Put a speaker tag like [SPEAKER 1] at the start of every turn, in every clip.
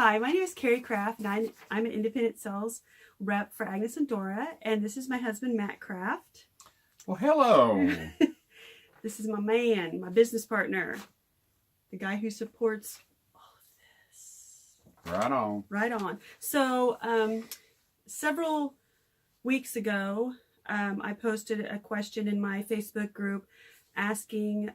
[SPEAKER 1] Hi, my name is Carrie Kraft, and I'm an independent sales rep for Agnes and Dora, and this is my husband, Matt Kraft.
[SPEAKER 2] Well, hello.
[SPEAKER 1] This is my man, my business partner, the guy who supports all of this.
[SPEAKER 2] Right on.
[SPEAKER 1] Right on. So, several weeks ago, I posted a question in my Facebook group asking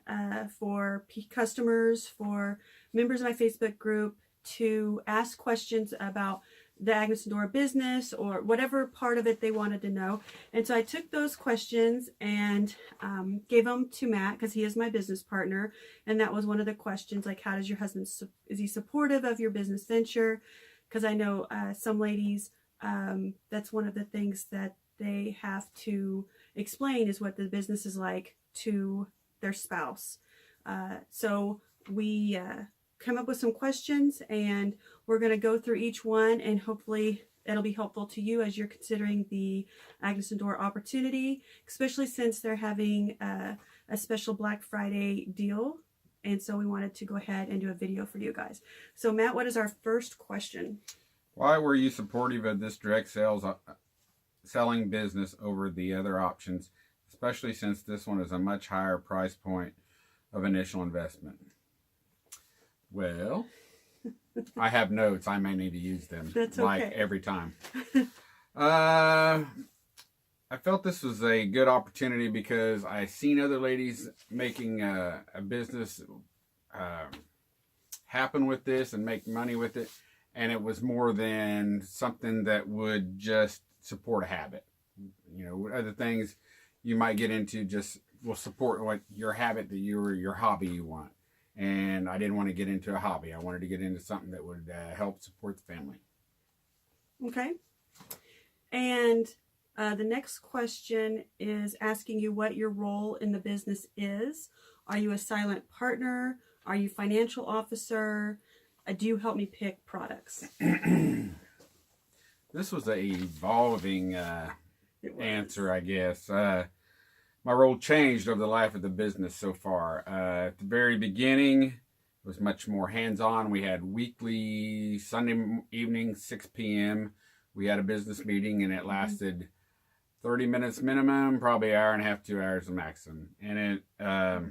[SPEAKER 1] for customers, for members of my Facebook group to ask questions about the Agnes and Dora business or whatever part of it they wanted to know. And so I took those questions and gave them to Matt because he is my business partner. And that was one of the questions, like, how does your husband, is he supportive of your business venture? Because I know some ladies, that's one of the things that they have to explain is what the business is like to their spouse. So we come up with some questions, and we're going to go through each one, and hopefully it'll be helpful to you as you're considering the Agnes and Dora opportunity, especially since they're having a special Black Friday deal. And so we wanted to go ahead and do a video for you guys. So Matt, what is our first question?
[SPEAKER 2] Why were you supportive of this direct selling business over the other options, especially since this one is a much higher price point of initial investment? Well, I have notes. I may need to use them.
[SPEAKER 1] That's
[SPEAKER 2] like
[SPEAKER 1] okay.
[SPEAKER 2] every time. I felt this was a good opportunity because I seen other ladies making a business happen with this and make money with it. And it was more than something that would just support a habit. You know, other things you might get into just will support what your habit that your hobby you want. And I didn't want to get into a hobby. I wanted to get into something that would help support the family.
[SPEAKER 1] Okay. And the next question is asking you what your role in the business is. Are you a silent partner? Are you financial officer? Do you help me pick products?
[SPEAKER 2] This was an evolving answer, I guess. My role changed over the life of the business so far. At the very beginning, it was much more hands-on. We had weekly Sunday evening, 6 p.m. We had a business meeting, and it lasted 30 minutes minimum, probably an hour and a half, 2 hours the maximum. And it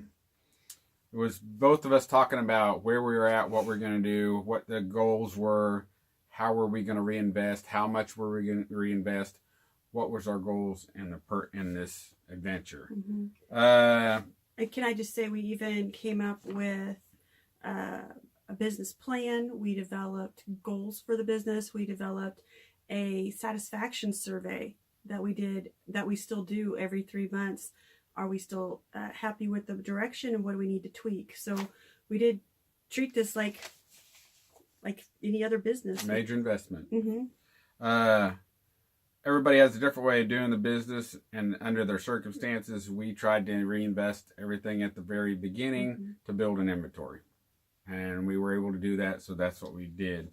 [SPEAKER 2] was both of us talking about where we were at, what we're going to do, what the goals were, how were we going to reinvest, how much were we going to reinvest, what was our goals in this adventure.
[SPEAKER 1] Mm-hmm. And can I just say, we even came up with a business plan. We developed goals for the business. We developed a satisfaction survey that we did, that we still do every 3 months. Are we still happy with the direction, and what do we need to tweak? So we did treat this like any other business.
[SPEAKER 2] Major investment.
[SPEAKER 1] Mm-hmm.
[SPEAKER 2] Everybody has a different way of doing the business, and under their circumstances, we tried to reinvest everything at the very beginning to build an inventory. And we were able to do that, so that's what we did.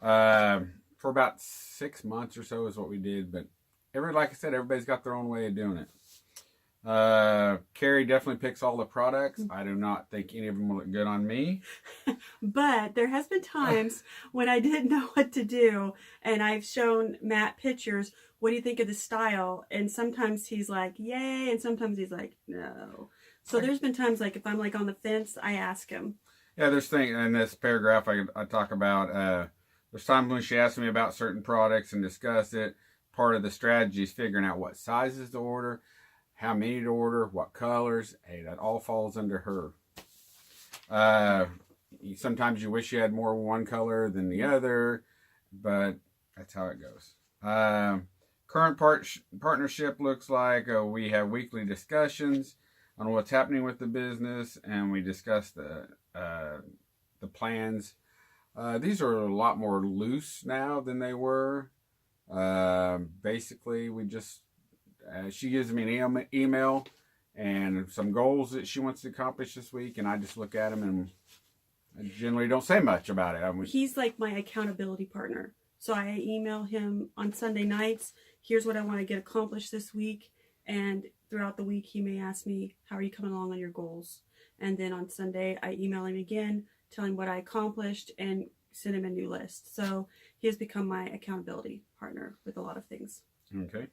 [SPEAKER 2] For about 6 months or so is what we did, but like I said, everybody's got their own way of doing it. Carrie definitely picks all the products. I do not think any of them will look good on me.
[SPEAKER 1] But there has been times when I didn't know what to do, and I've shown Matt pictures. What do you think of the style? And sometimes he's like, yay, and sometimes he's like, no. So there's been times, like, if I'm like on the fence, I ask him.
[SPEAKER 2] Yeah, there's things in this paragraph I talk about. There's times when she asks me about certain products and discuss it. Part of the strategy is figuring out what sizes to order, how many to order, what colors. Hey, that all falls under her. Sometimes you wish you had more one color than the other, but that's how it goes. Current partnership looks like we have weekly discussions on what's happening with the business, and we discuss the plans. These are a lot more loose now than they were. Basically, we just she gives me an email and some goals that she wants to accomplish this week, and I just look at them, and I generally don't say much about it.
[SPEAKER 1] He's like my accountability partner. So I email him on Sunday nights, here's what I want to get accomplished this week. And throughout the week, he may ask me, how are you coming along on your goals? And then on Sunday, I email him again, tell him what I accomplished, and send him a new list. So he has become my accountability partner with a lot of things.
[SPEAKER 2] Okay.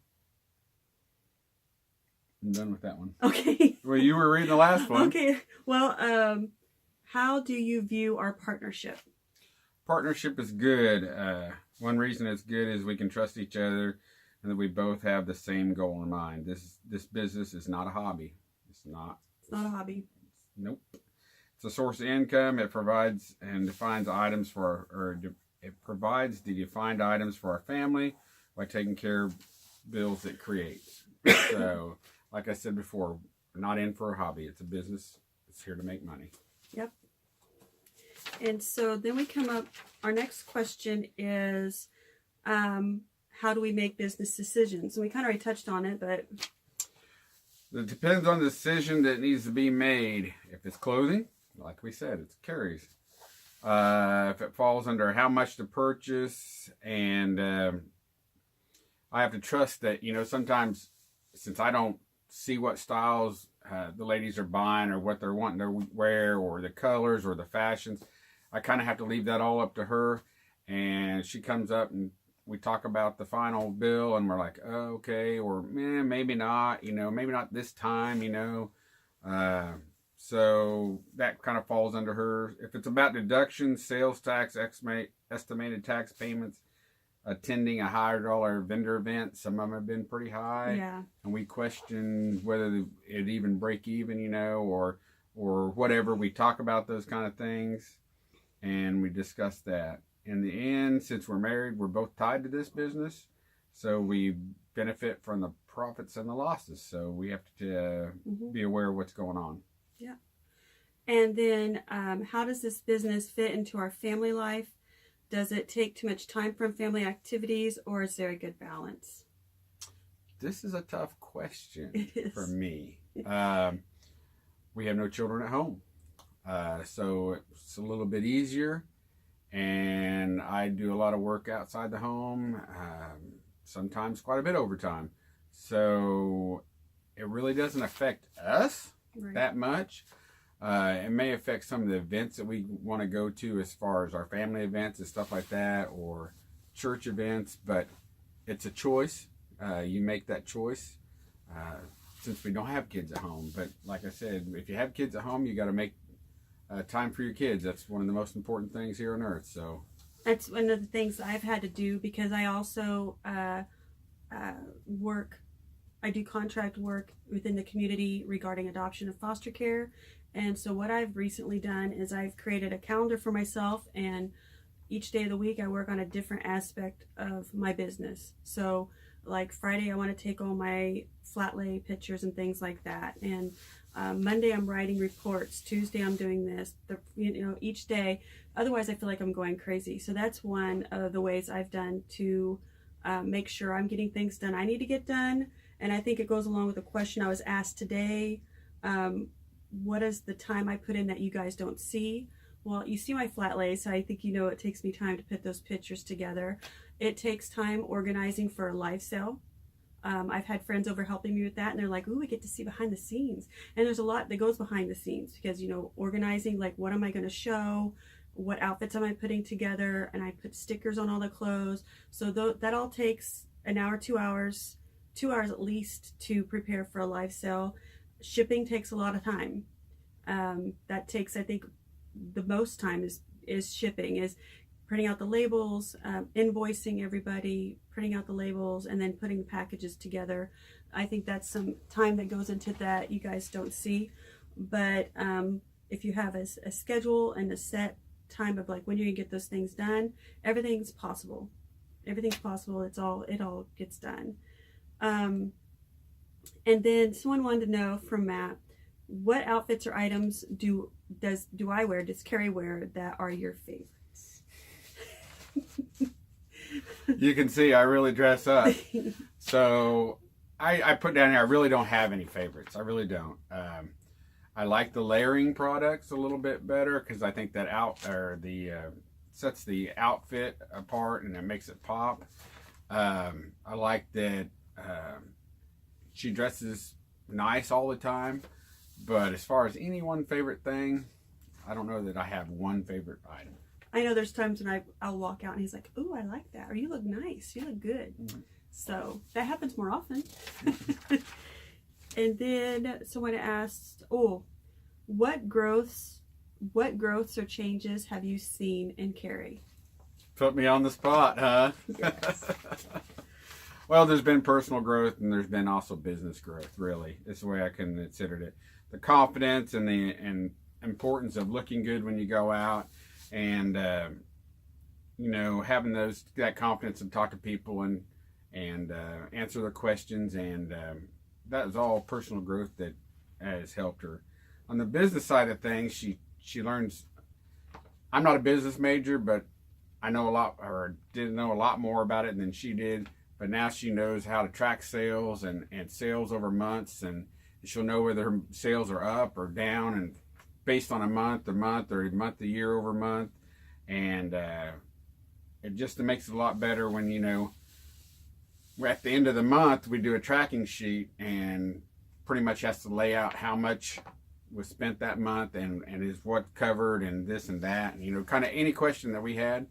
[SPEAKER 2] I'm done with that one.
[SPEAKER 1] Okay.
[SPEAKER 2] Well, you were reading the last one.
[SPEAKER 1] Okay. Well, how do you view our partnership?
[SPEAKER 2] Partnership is good. One reason it's good is we can trust each other and that we both have the same goal in mind. This business is not a hobby. It's not
[SPEAKER 1] a hobby.
[SPEAKER 2] Nope. It's a source of income. It provides and defines items for it provides the defined items for our family by taking care of bills it creates. So, like I said before, we're not in for a hobby. It's a business. It's here to make money.
[SPEAKER 1] Yep. And so then we come up, our next question is, how do we make business decisions? And we kind of already touched on it, but...
[SPEAKER 2] It depends on the decision that needs to be made. If it's clothing, like we said, it's Carrie's. If it falls under how much to purchase, and I have to trust that, sometimes since I don't see what styles the ladies are buying or what they're wanting to wear or the colors or the fashions, I kind of have to leave that all up to her. And she comes up and we talk about the final bill and we're like, oh, okay, or maybe not, maybe not this time, so that kind of falls under her. If it's about deductions, sales tax, estimated tax payments, attending a higher dollar vendor event, some of them have been pretty high.
[SPEAKER 1] Yeah.
[SPEAKER 2] And we question whether it even break even, or whatever. We talk about those kind of things and we discuss that. In the end, since we're married, we're both tied to this business, so we benefit from the profits and the losses. So we have to be aware of what's going on.
[SPEAKER 1] Yeah. And then how does this business fit into our family life? Does it take too much time from family activities, or is there a good balance?
[SPEAKER 2] This is a tough question for me. We have no children at home, so it's a little bit easier. And I do a lot of work outside the home, sometimes quite a bit overtime. So it really doesn't affect us that much. It may affect some of the events that we want to go to as far as our family events and stuff like that, or church events, but it's a choice. You make that choice since we don't have kids at home. But like I said, if you have kids at home, you got to make time for your kids. That's one of the most important things here on earth. So
[SPEAKER 1] that's one of the things I've had to do, because I also I do contract work within the community regarding adoption and foster care. And so what I've recently done is I've created a calendar for myself, and each day of the week I work on a different aspect of my business. So like Friday I want to take all my flat lay pictures and things like that, and Monday I'm writing reports, Tuesday I'm doing this, each day. Otherwise I feel like I'm going crazy. So that's one of the ways I've done to make sure I'm getting things done I need to get done. And I think it goes along with the question I was asked today. What is the time I put in that you guys don't see? Well, you see my flat lay, so I think it takes me time to put those pictures together. It takes time organizing for a live sale. I've had friends over helping me with that, and they're like, ooh, we get to see behind the scenes. And there's a lot that goes behind the scenes, because, organizing, like, what am I going to show? What outfits am I putting together? And I put stickers on all the clothes. So that all takes an hour, 2 hours at least to prepare for a live sale. Shipping takes a lot of time. That takes, I think, the most time is shipping, is printing out the labels, invoicing everybody, printing out the labels, and then putting the packages together. I think that's some time that goes into that you guys don't see. But if you have a schedule and a set time of like when you're gonna get those things done, everything's possible. Everything's possible. It all gets done. And then someone wanted to know from Matt, what outfits or items do I wear, does Carrie wear, that are your favorites?
[SPEAKER 2] You can see I really dress up. So I put down here, I really don't have any favorites. I really don't. I like the layering products a little bit better, because I think that sets the outfit apart and it makes it pop. I like that she dresses nice all the time, but as far as any one favorite thing, I don't know that I have one favorite item.
[SPEAKER 1] I know there's times when I'll walk out and he's like, "Ooh, I like that," or "You look nice. You look good." Mm-hmm. So that happens more often. And then someone asked, "Oh, what growths or changes have you seen in Carrie?"
[SPEAKER 2] Put me on the spot, huh?
[SPEAKER 1] Yes.
[SPEAKER 2] Well, there's been personal growth and there's been also business growth, really. That's the way I can consider it. The confidence and the importance of looking good when you go out and, having that confidence to talk to people and answer their questions. And that was all personal growth that has helped her. On the business side of things, she learns. I'm not a business major, but I know a lot, or didn't know a lot more about it than she did. But now she knows how to track sales and sales over months, and she'll know whether her sales are up or down, and based on a month, or month, a year over month. And it just makes it a lot better when, at the end of the month, we do a tracking sheet and pretty much has to lay out how much was spent that month and is what covered and this and that, and, kind of any question that we had.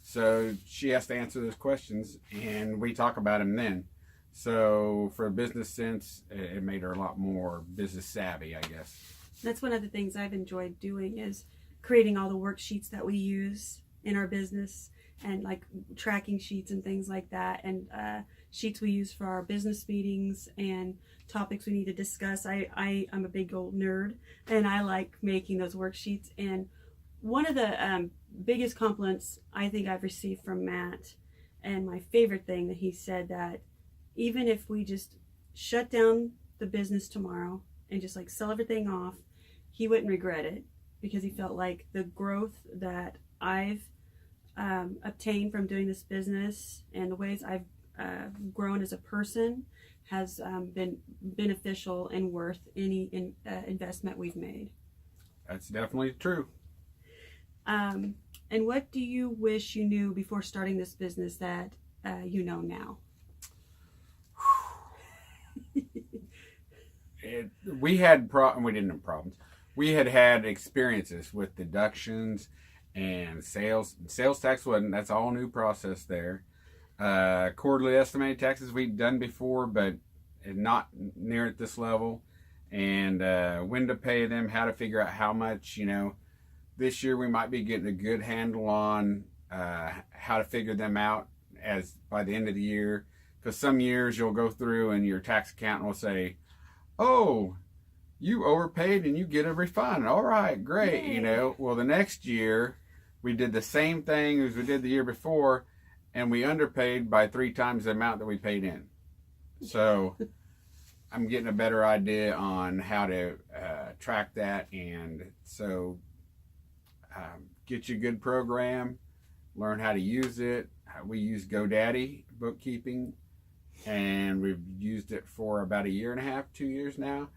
[SPEAKER 2] So she has to answer those questions, and we talk about them then. So for a business sense, it made her a lot more business savvy, I guess.
[SPEAKER 1] That's one of the things I've enjoyed doing is creating all the worksheets that we use in our business, and like tracking sheets and things like that, and sheets we use for our business meetings and topics we need to discuss. I'm a big old nerd, and I like making those worksheets. And one of the biggest compliments I think I've received from Matt, and my favorite thing that he said, that even if we just shut down the business tomorrow and just like sell everything off, he wouldn't regret it, because he felt like the growth that I've obtained from doing this business and the ways I've grown as a person has been beneficial and worth any investment we've made.
[SPEAKER 2] That's definitely true.
[SPEAKER 1] And what do you wish you knew before starting this business that you know now?
[SPEAKER 2] We didn't have problems. We had experiences with deductions and sales tax. That's all new process there. Quarterly estimated taxes we'd done before, but not near at this level. And when to pay them, how to figure out how much, This year we might be getting a good handle on how to figure them out as by the end of the year. Because some years you'll go through and your tax accountant will say, "Oh, you overpaid and you get a refund." All right, great.
[SPEAKER 1] Yay.
[SPEAKER 2] Well, the next year we did the same thing as we did the year before, and we underpaid by 3 times the amount that we paid in. So I'm getting a better idea on how to track that. And so get you a good program, learn how to use it. We use GoDaddy bookkeeping, and we've used it for about 1.5 years, 2 years now.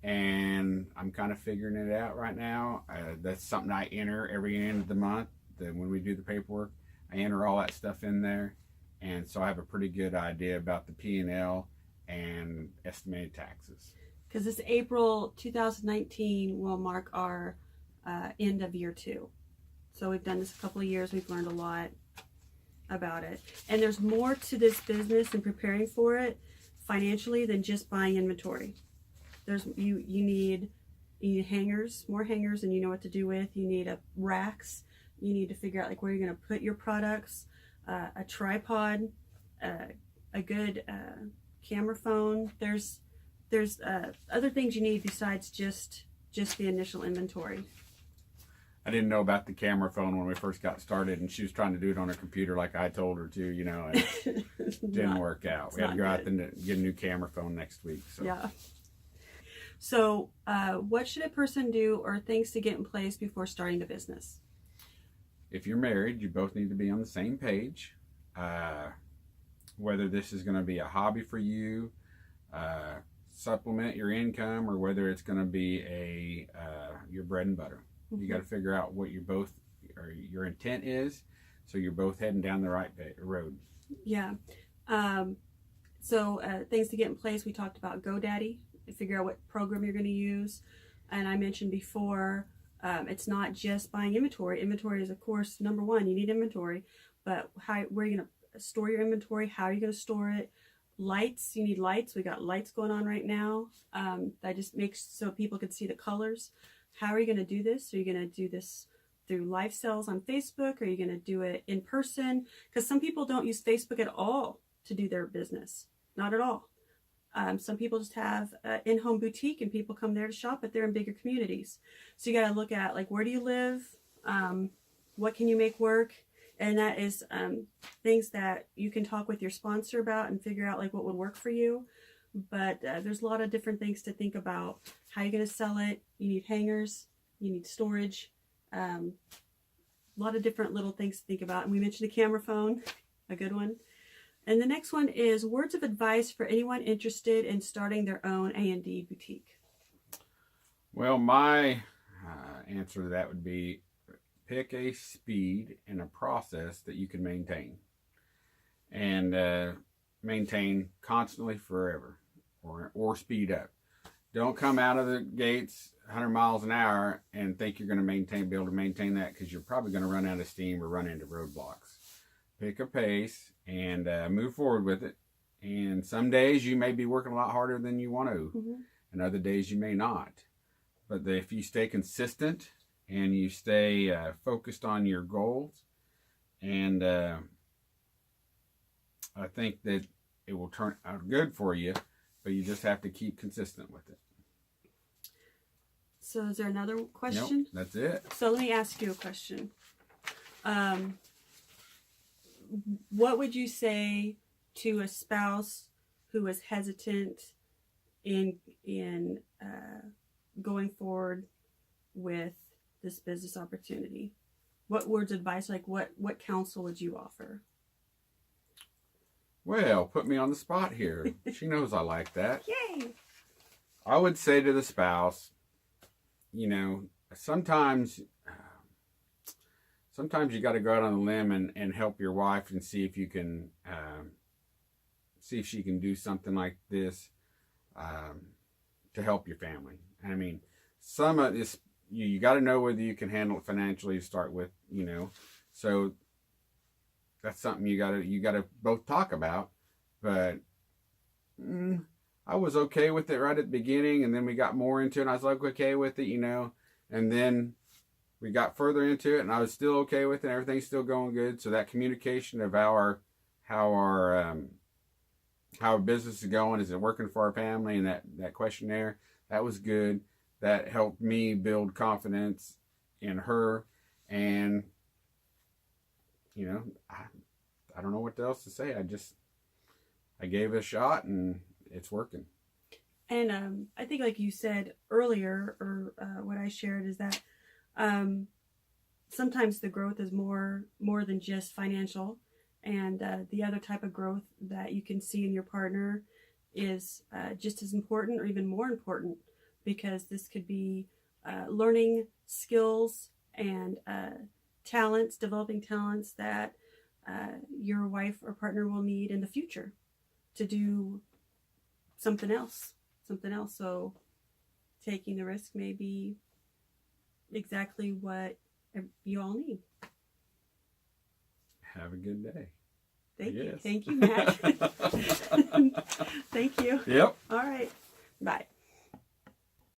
[SPEAKER 2] And I'm kind of figuring it out right now. That's something I enter every end of the month. When we do the paperwork, I enter all that stuff in there. And so I have a pretty good idea about the P&L and estimated taxes.
[SPEAKER 1] Because this April 2019 will mark our end of year 2. So we've done this a couple of years. We've learned a lot about it. And there's more to this business and preparing for it financially than just buying inventory. You need hangers, more hangers, and you know what to do with. You need racks. You need to figure out like where you're going to put your products, a tripod, a good camera phone. There's other things you need besides just the initial inventory.
[SPEAKER 2] I didn't know about the camera phone when we first got started, and she was trying to do it on her computer like I told her to, and it didn't work out. We had to go out and get a new camera phone next week. So.
[SPEAKER 1] Yeah. So what should a person do or things to get in place before starting the business?
[SPEAKER 2] If you're married, you both need to be on the same page. Whether this is going to be a hobby for you, supplement your income, or whether it's going to be your bread and butter. You got to figure out what your intent is, so you're both heading down the right road.
[SPEAKER 1] Yeah. So things to get in place, we talked about GoDaddy, figure out what program you're going to use. And I mentioned before, It's not just buying inventory. Inventory is, of course, number one. You need inventory, but where are you going to store your inventory? How are you going to store it? Lights, you need lights. We got lights going on right now. That just makes so people can see the colors. How are you going to do this? Are you going to do this through live sales on Facebook? Are you going to do it in person? Because some people don't use Facebook at all to do their business. Not at all. Some people just have an in-home boutique and people come there to shop, but they're in bigger communities. So you got to look at, like, where do you live? What can you make work? And that is things that you can talk with your sponsor about and figure out, like, what would work for you. But there's a lot of different things to think about. How you're going to sell it. You need hangers. You need storage. A lot of different little things to think about. And we mentioned a camera phone, a good one. And the next one is words of advice for anyone interested in starting their own A&D boutique.
[SPEAKER 2] Well, my answer to that would be pick a speed and a process that you can maintain. And maintain constantly forever, or speed up. Don't come out of the gates 100 miles an hour and think you're going to be able to maintain that, because you're probably going to run out of steam or run into roadblocks. Pick a pace and move forward with it. And some days you may be working a lot harder than you want to, and other days you may not. But if you stay consistent and you stay focused on your goals, and I think that it will turn out good for you, but you just have to keep consistent with it.
[SPEAKER 1] So is there another question?
[SPEAKER 2] Nope, that's it.
[SPEAKER 1] So let me ask you a question. What would you say to a spouse who is hesitant in going forward with this business opportunity? What words of advice, like what counsel would you offer?
[SPEAKER 2] Well, put me on the spot here. She knows I like that.
[SPEAKER 1] Yay!
[SPEAKER 2] I would say to the spouse, sometimes you got to go out on a limb and help your wife and see if you can, see if she can do something like this to help your family. I mean, some of this, you got to know whether you can handle it financially to start with, so that's something you gotta both talk about. But I was okay with it right at the beginning, and then we got more into it, and I was like okay with it, and then we got further into it, and I was still okay with it, and everything's still going good. So that communication of how our business is going, is it working for our family, and that questionnaire, that was good. That helped me build confidence in her, and I don't know what else to say. I gave it a shot, and it's working.
[SPEAKER 1] And I think, like you said earlier, or what I shared, is that sometimes the growth is more than just financial, and the other type of growth that you can see in your partner is just as important, or even more important, because this could be learning skills and talents, developing talents that your wife or partner will need in the future to do something else. So taking the risk may be exactly what you all need.
[SPEAKER 2] Have a good day.
[SPEAKER 1] Thank you, Matt. Thank you.
[SPEAKER 2] Yep.
[SPEAKER 1] All right. Bye.